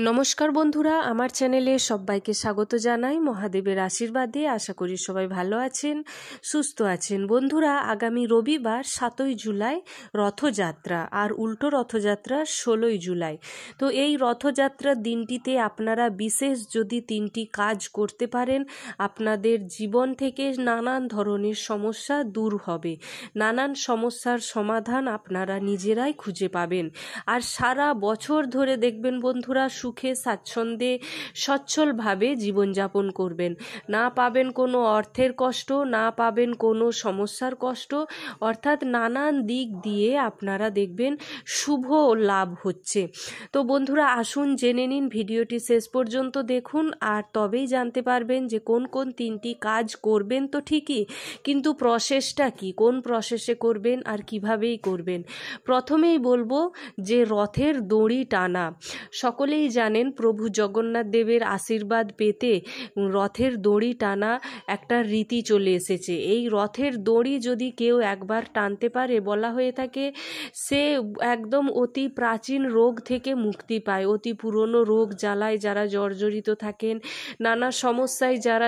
নমস্কার বন্ধুরা, আমার চ্যানেলে সবাইকে স্বাগত জানাই। মহাদেবের আশীর্বাদে আশা করি সবাই ভালো আছেন, সুস্থ আছেন। বন্ধুরা, আগামী রবিবার 7ই জুলাই রথযাত্রা, আর উল্টো রথযাত্রা 16ই জুলাই। তো এই রথযাত্রার দিনটিতে আপনারা বিশেষ যদি 3টি কাজ করতে পারেন, আপনাদের জীবন থেকে নানান ধরনের সমস্যা দূর হবে, নানান সমস্যার সমাধান আপনারা নিজেরাই খুঁজে পাবেন। আর সারা বছর ধরে দেখবেন বন্ধুরা, সুখে স্বাচ্ছন্দ্যে সচ্ছলভাবে জীবনযাপন করবেন। না পাবেন কোনো অর্থের কষ্ট, না পাবেন কোনো সমস্যার কষ্ট, অর্থাৎ নানান দিক দিয়ে আপনারা দেখবেন শুভ লাভ হচ্ছে। তো বন্ধুরা, আসুন জেনে নিন, ভিডিওটি শেষ পর্যন্ত দেখুন, আর তবেই জানতে পারবেন যে কোন কোন 3টি কাজ করবেন। তো ঠিকই, কিন্তু প্রসেসটা কি, কোন প্রসেসে করবেন আর কিভাবেই করবেন। প্রথমেই বলবো যে রথের দড়ি টানা। সকলেই জানেন প্রভু জগন্নাথ দেবের আশীর্বাদ পেতে রথের দড়ি টানা একটা রীতি চলে এসেছে। এই রথের দড়ি যদি কেউ একবার টানতে পারে, বলা হয়ে থাকে সে একদম অতি প্রাচীন রোগ থেকে মুক্তি পায়। অতি পুরনো রোগ জ্বালায় যারা জর্জরিত থাকেন, নানা সমস্যায় যারা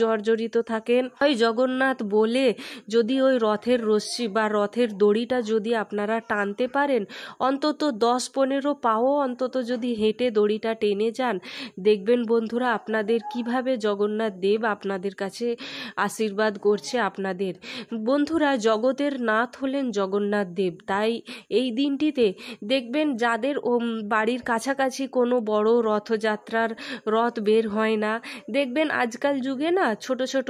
জর্জরিত থাকেন, ওই জগন্নাথ বলে যদি ওই রথের রশ্মি বা রথের দড়িটা যদি আপনারা টানতে পারেন, অন্তত 10-15 পাও অন্তত যদি হেঁটে দড়িটা টেনে যান, দেখবেন বন্ধুরা আপনাদের কিভাবে জগন্নাথ দেব আপনাদের কাছে আশীর্বাদ করছে আপনাদের। বন্ধুরা, জগতের নাথ হলেন জগন্নাথ দেব। তাই এই দিনটিতে দেখবেন যাদের বাড়ির কাছাকাছি কোনো বড় রথযাত্রার রথ বের হয় না, দেখবেন আজকাল যুগে না ছোট ছোট,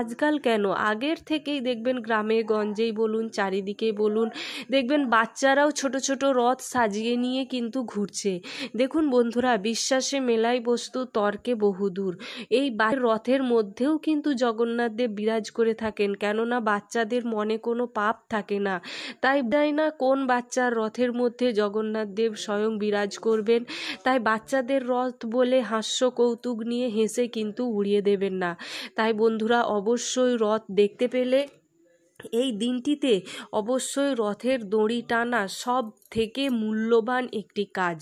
আজকাল কেন আগের থেকেই দেখবেন গ্রামে গঞ্জেই বলুন, চারিদিকেই বলুন, দেখবেন বাচ্চারাও ছোট ছোট রথ সাজিয়ে নিয়ে কিন্তু ঘুরছে। দেখুন বন্ধুরা, বিশ্বাসে মেলাই বস্তু, তর্কে বহুদূর। এই রথের মধ্যেও কিন্তু জগন্নাথ দেব বিরাজ করে থাকেন, কেননা বাচ্চাদের মনে কোনো পাপ থাকে না। তাই না কোন বাচ্চার রথের মধ্যে জগন্নাথ দেব স্বয়ং বিরাজ করবেন। তাই বাচ্চাদের রথ বলে হাস্য কৌতুক নিয়ে হেসে কিন্তু উড়িয়ে দেবেন না। তাই বন্ধুরা, অবশ্যই রথ দেখতে পেলে এই দিনটিতে অবশ্যই রথের দড়ি টানা সব থেকে মূল্যবান একটি কাজ।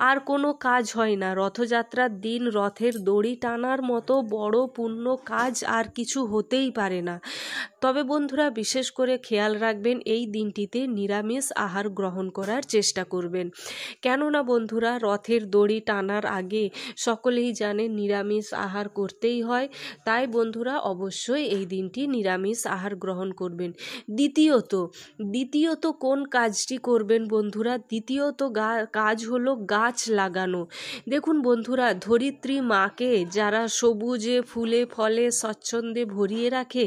আর কোনো কাজ হয় না রথযাত্রার দিন রথের দড়ি টানার মতো বড় পুণ্য কাজ আর কিছু হতেই পারে না। তবে বন্ধুরা, বিশেষ করে খেয়াল রাখবেন এই দিনটিতে নিরামিষ আহার গ্রহণ করার চেষ্টা করবেন। কেননা বন্ধুরা, রথের দড়ি টানার আগে সকলেই জানেন নিরামিষ আহার করতেই হয়। তাই বন্ধুরা, অবশ্যই এই দিনটি নিরামিষ আহার গ্রহণ করবেন। দ্বিতীয়ত কোন কাজটি করবেন বন্ধুরা? দ্বিতীয়ত কাজ হলো গাছ লাগানো। দেখুন বন্ধুরা, ধরিত্রী মাকে যারা সবুজে ফুলে ফলে স্বচ্ছন্দে ভরিয়ে রাখে,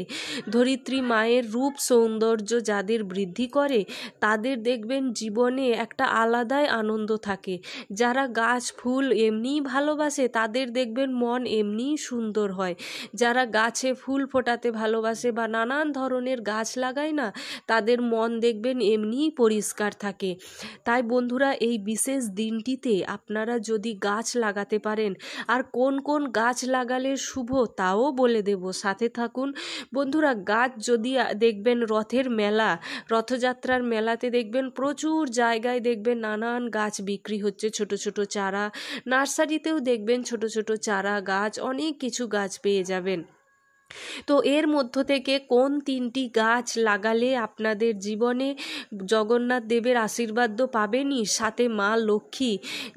ধরিত্রী মায়ের রূপ সৌন্দর্য যাদের বৃদ্ধি করে, তাদের দেখবেন জীবনে একটা আলাদাই আনন্দ থাকে। যারা গাছ ফুল এমনিই ভালোবাসে, তাদের দেখবেন মন এমনিই সুন্দর হয়। যারা গাছে ফুল ফোটাতে ভালোবাসে বা নানান ধরনের গাছ লাগায় না, তাদের মন দেখবেন এমনিই পরিষ্কার থাকে। তাই বন্ধুরা, এই বিশেষ দিনটিতে আপনারা যদি গাছ লাগাতে পারেন, আর কোন কোন গাছ লাগালে শুভ তাও বলে দেব, সাথে থাকুন বন্ধুরা। গাছ যদি দেখবেন রথের মেলা, রথযাত্রার মেলাতে দেখবেন প্রচুর জায়গায় দেখবেন নানান গাছ বিক্রি হচ্ছে, ছোট ছোট চারা। নার্সারিতেও দেখবেন ছোট ছোট চারা গাছ, অনেক কিছু গাছ পেয়ে যাবেন। তো এর মধ্য থেকে কোন 3টি গাছ লাগালে আপনাদের জীবনে জগন্নাথ দেবের আশীর্বাদ তো পাবেনই, সাথে মা লক্ষ্মী।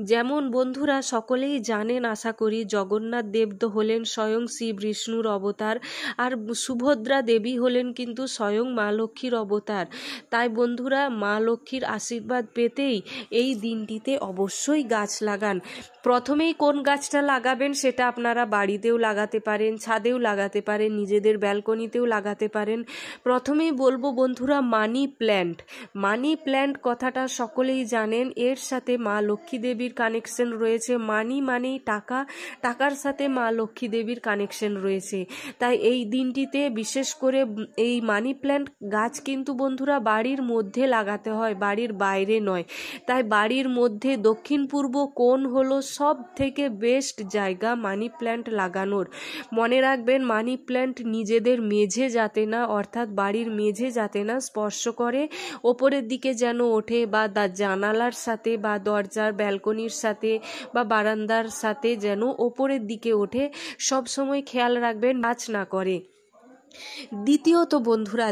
যেমন বন্ধুরা সকলেই জানেন আশা করি, জগন্নাথ দেব তো হলেন স্বয়ং শ্রী বিষ্ণুর অবতার, আর সুভদ্রা দেবী হলেন কিন্তু স্বয়ং মা লক্ষ্মীর অবতার। তাই বন্ধুরা, মা লক্ষ্মীর আশীর্বাদ পেতেই এই দিনটিতে অবশ্যই গাছ লাগান। প্রথমেই কোন গাছটা লাগাবেন সেটা আপনারা বাড়িতেও লাগাতে পারেন, ছাদেও লাগাতে পারেন, নিজেদের ব্যালকনিতেও লাগাতে পারেন। প্রথমেই বলবো বন্ধুরা, মানি প্ল্যান্ট। মানি প্ল্যান্ট কথাটা সকলেই জানেন, এর সাথে মা লক্ষ্মী দেবীর কানেকশন রয়েছে। মানি মানেই টাকা, টাকার সাথে মা লক্ষ্মী দেবীর কানেকশন রয়েছে। তাই এই দিনটিতে বিশেষ করে এই মানি প্ল্যান্ট গাছ কিন্তু বন্ধুরা বাড়ির মধ্যে লাগাতে হয়, বাড়ির বাইরে নয়। তাই বাড়ির মধ্যে দক্ষিণ পূর্ব কোণ হলো সব থেকে বেস্ট জায়গা মানি প্ল্যান্ট লাগানোর। মনে রাখবেন, মানি প্ল্যান্ট নিজেদের মেঝে যাতে না, অর্থাৎ বাড়ির মেঝে যাতে না স্পর্শ করে, ওপরের দিকে যেন ওঠে, বা জানালার সাথে বা দরজার ব্যালকনির সাথে বা বারান্দার সাথে যেন ওপরের দিকে ওঠে, সব সময় খেয়াল রাখবেন গাছ না করে। দ্বিতীয়ত বন্ধুরা,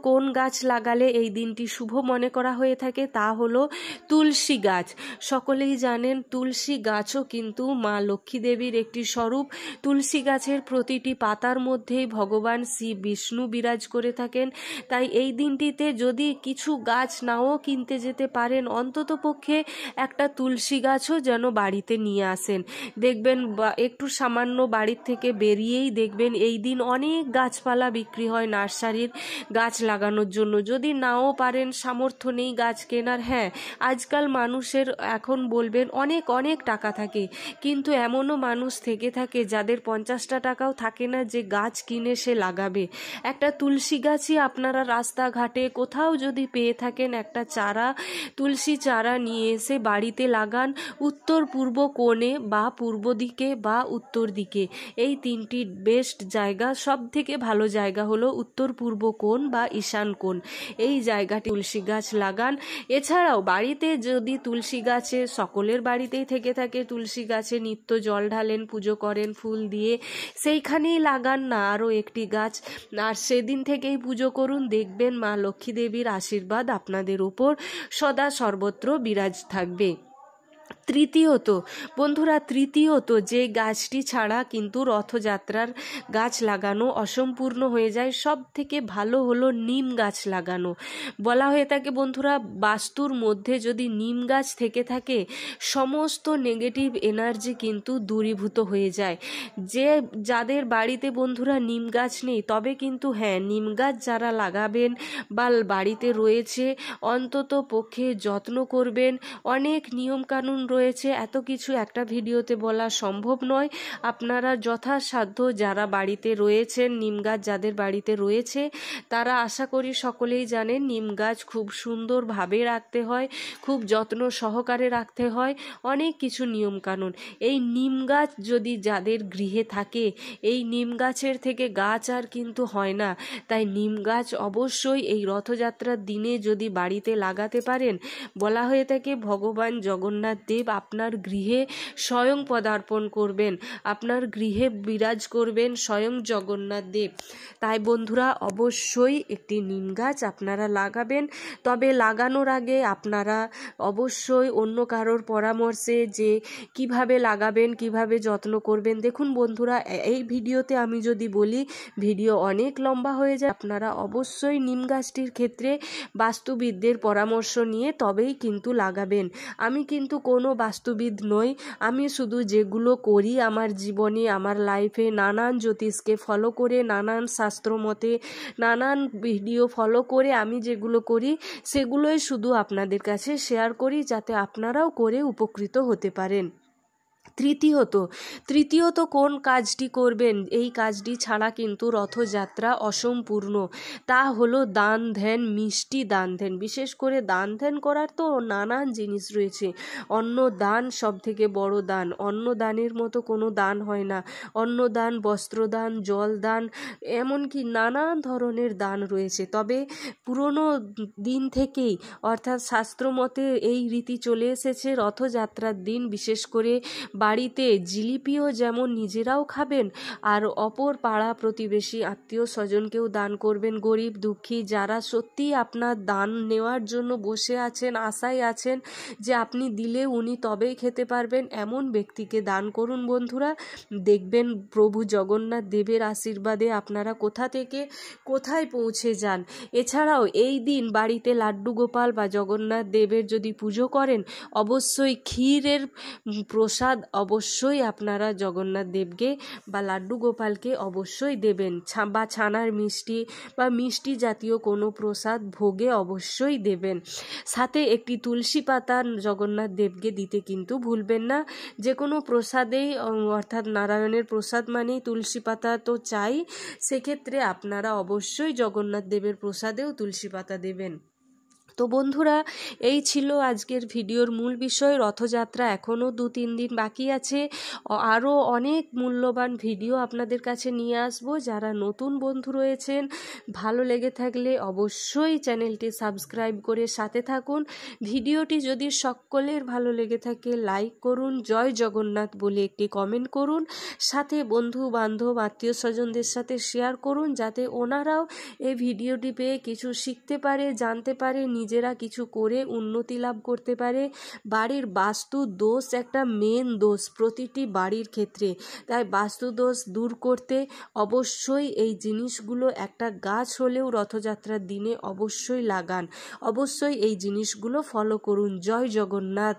কোন গাছ লাগালে এই দিনটি শুভ মনে করা হয়ে থাকে তা হলো তুলসী গাছ। সকলেই জানেন তুলসী গাছও কিন্তু মা লক্ষ্মী দেবীর একটি স্বরূপ। তুলসী গাছের প্রতিটি পাতার মধ্যেই ভগবান শ্রী বিষ্ণু বিরাজ করে থাকেন। তাই এই দিনটিতে যদি কিছু গাছ নাও কিনতে যেতে পারেন, অন্তত পক্ষে একটা তুলসী গাছও যেন বাড়িতে নিয়ে আসেন। দেখবেন একটু সামান্য বাড়ির থেকে বেরিয়েই দেখবেন এই দিন অনেক গাছপালা বিক্রি হয় নার্সারির গাছ লাগানোর জন্য। যদি নাও পারেন, সামর্থ্য নেই গাছ কেনার, হ্যাঁ আজকাল মানুষের এখন বলবেন অনেক অনেক টাকা থাকে, কিন্তু এমনও মানুষ থেকে থাকে যাদের 50টা টাকাও থাকে না যে গাছ কিনে সে লাগাবে। একটা তুলসী গাছই আপনারা রাস্তাঘাটে কোথাও যদি পেয়ে থাকেন, একটা চারা, তুলসী চারা নিয়ে এসে বাড়িতে লাগান। উত্তর পূর্ব কোণে বা পূর্ব দিকে বা উত্তর দিকে, এই তিনটি বেস্ট জায়গা। সব থেকে ভালো জায়গা হলো উত্তর পূর্ব কোণ বা ঈশান কোণ, এই জায়গাটি তুলসী গাছ লাগান। এছাড়াও বাড়িতে যদি তুলসী গাছে, সকলের বাড়িতেই থেকে থাকে, তুলসী গাছে নিত্য জল ঢালেন, পুজো করেন ফুল দিয়ে, সেইখানেই লাগান না আরও একটি গাছ, আর সেদিন থেকেই পুজো করুন। দেখবেন মা লক্ষ্মী দেবীর আশীর্বাদ আপনাদের উপর সদা সর্বত্র বিরাজ থাকবে। তৃতীয়ত বন্ধুরা, যে গাছটি ছাড়া কিন্তু রথযাত্রার গাছ লাগানো অসম্পূর্ণ হয়ে যায়, সব থেকে ভালো হলো নিম গাছ লাগানো। বলা হয়ে থাকে বন্ধুরা, বাস্তুর মধ্যে যদি নিম গাছ থেকে থাকে, সমস্ত নেগেটিভ এনার্জি কিন্তু দূরীভূত হয়ে যায়। যাদের বাড়িতে বন্ধুরা নিম গাছ নেই, তবে কিন্তু হ্যাঁ, নিম গাছ যারা লাগাবেন বা বাড়িতে রয়েছে, অন্তত পক্ষে যত্ন করবেন। অনেক নিয়মকানুন রয়েছে, এত কিছু একটা ভিডিওতে বলা সম্ভব নয়। আপনারা যথাসাধ্য যারা বাড়িতে রয়েছেন, নিম গাছ যাদের বাড়িতে রয়েছে, তারা আশা করি সকলেই জানেন নিম গাছ খুব সুন্দরভাবে রাখতে হয়, খুব যত্ন সহকারে রাখতে হয়, অনেক কিছু নিয়মকানুন। এই নিম গাছ যদি যাদের গৃহে থাকে, এই নিম গাছের থেকে গাছ আর কিন্তু হয় না। তাই নিম গাছ অবশ্যই এই রথযাত্রার দিনে যদি বাড়িতে লাগাতে পারেন, বলা হয়ে থাকে ভগবান জগন্নাথ দেব আপনার গৃহে স্বয়ং পদার্পণ করবেন, আপনার গৃহে বিরাজ করবেন স্বয়ং জগন্নাথ দেব। তাই বন্ধুরা, অবশ্যই একটি নিম গাছ আপনারা লাগাবেন। তবে লাগানোর আগে আপনারা অবশ্যই অন্য কারোর পরামর্শে যে কিভাবে লাগাবেন, কিভাবে যত্ন করবেন, দেখুন বন্ধুরা, এই ভিডিওতে আমি যদি বলি ভিডিও অনেক লম্বা হয়ে যায়। আপনারা অবশ্যই নিম গাছটির ক্ষেত্রে বাস্তুবিদদের পরামর্শ নিয়ে তবেই কিন্তু লাগাবেন। আমি কিন্তু কোনো বাস্তুবিদ নই, আমি শুধু যেগুলো করি আমার জীবনে, আমার লাইফে, নানান জ্যোতিষকে ফলো করে, নানান শাস্ত্র মতে, নানান ভিডিও ফলো করে আমি যেগুলো করি সেগুলোই শুধু আপনাদের কাছে শেয়ার করি, যাতে আপনারাও করে উপকৃত হতে পারেন। তৃতীয়ত কোন কাজটি করবেন, এই কাজটি ছাড়া কিন্তু রথযাত্রা অসম্পূর্ণ, তা হলো দান ধ্যান, মিষ্টি দান ধ্যান। বিশেষ করে দান ধ্যান করার তো নানান জিনিস রয়েছে। অন্ন দান সব থেকে বড় দান, অন্ন দানের মতো কোনো দান হয় না। অন্নদান, বস্ত্রদান, জল দান, এমনকি নানান ধরনের দান রয়েছে। তবে পুরনো দিন থেকেই, অর্থাৎ শাস্ত্রমতে এই রীতি চলে এসেছে, রথযাত্রার দিন বিশেষ করে বাড়িতে জিলিপিও যেমন নিজেরাও খাবেন, আর অপর পাড়া প্রতিবেশী আত্মীয় স্বজনকেও দান করবেন। গরিব দুঃখী যারা সত্যিই আপনার দান নেওয়ার জন্য বসে আছেন, আশায় আছেন যে আপনি দিলে উনি তবেই খেতে পারবেন, এমন ব্যক্তিকে দান করুন বন্ধুরা। দেখবেন প্রভু জগন্নাথ দেবের আশীর্বাদে আপনারা কোথা থেকে কোথায় পৌঁছে যান। এছাড়াও এই দিন বাড়িতে লাড্ডু গোপাল বা জগন্নাথ দেবের যদি পুজো করেন, অবশ্যই ক্ষীরের প্রসাদ অবশ্যই আপনারা জগন্নাথ দেবকে বা লাড্ডু গোপালকে অবশ্যই দেবেন, বা ছানার মিষ্টি বা মিষ্টি জাতীয় কোনো প্রসাদ ভোগে অবশ্যই দেবেন। সাথে একটি তুলসী পাতা জগন্নাথ দেবকে দিতে কিন্তু ভুলবেন না। যে কোনো প্রসাদেই, অর্থাৎ নারায়ণের প্রসাদ মানেই তুলসী পাতা তো চাই, সেক্ষেত্রে আপনারা অবশ্যই জগন্নাথ দেবের প্রসাদেও তুলসী পাতা দেবেন। তো বন্ধুরা, এই ছিল আজকের ভিডিওর মূল বিষয়। রথযাত্রা এখনও 2-3 দিন বাকি আছে। আরও অনেক মূল্যবান ভিডিও আপনাদের কাছে নিয়ে আসবো। যারা নতুন বন্ধু রয়েছেন, ভালো লেগে থাকলে অবশ্যই চ্যানেলটি সাবস্ক্রাইব করে সাথে থাকুন। ভিডিওটি যদি সকলের ভালো লেগে থাকে লাইক করুন, জয় জগন্নাথ বলে একটি কমেন্ট করুন, সাথে বন্ধু বান্ধব আত্মীয় স্বজনদের সাথে শেয়ার করুন, যাতে ওনারাও এই ভিডিওটি পেয়ে কিছু শিখতে পারে, জানতে পারে, নিজেরা কিছু করে উন্নতি লাভ করতে পারে। বাড়ির বাস্তু দোষ একটা মেন দোষ প্রতিটি বাড়ির ক্ষেত্রে, তাই বাস্তু দোষ দূর করতে অবশ্যই এই জিনিসগুলো, একটা গাছ হলেও রথযাত্রার দিনে অবশ্যই লাগান, অবশ্যই এই জিনিসগুলো ফলো করুন। জয় জগন্নাথ।